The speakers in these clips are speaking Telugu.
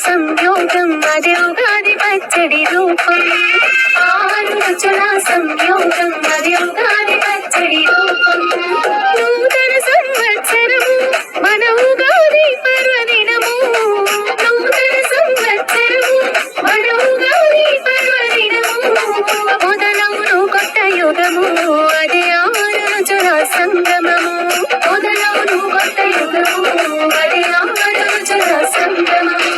సంయోగం అదే ఉగాది పచ్చడి రూపం. ఆరు రుచుల సంయోగం అదే ఉగాది పచ్చడి రూపం. నూతన సంవత్సరము మన ఉగాది పర్వదినము. నూతన సంవత్సరము మన ఉగాది పర్వదినము. మొదలవును కొత్త యుగము అదే ఆరు రుచుల సంగమము. మొదలవును కొత్త యుగము అదే ఆరు రుచుల సంగమము.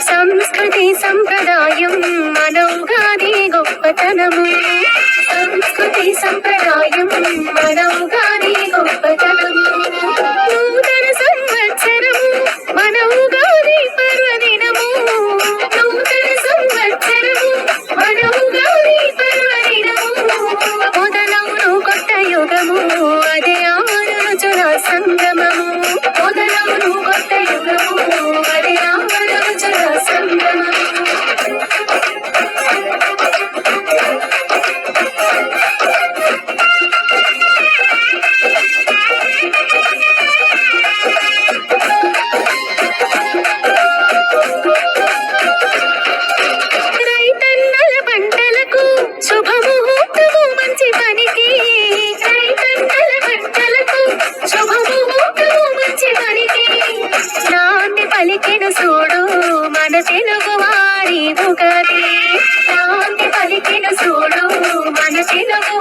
సంస్కృతి సంప్రదాయం మన ఉగాది గొప్పతనము. సంస్కృతి సంప్రదాయం మన ఉగాది గొప్పతనము. నూతన సంవత్సరము మన ఉగాది పర్వదినము. నూతన సంవత్సరము మన ఉగాది పర్వదినము. మొదలవును కొత్త యుగము అదే ఆరు రుచుల సంగమము. మొదలవును కొత్త యుగము అదే ఆరు రుచుల సంగమము. రైతన్నల పంటలకు శుభముహూర్తము మంచి పనికి. రైతన్నల పంటలకు శుభముహూర్తము మంచి పనికి. నాంది పలికెను చూడు మన తెలుగు వారి ఉగాది. నాంది పలికెను చూడు మన తెలుగు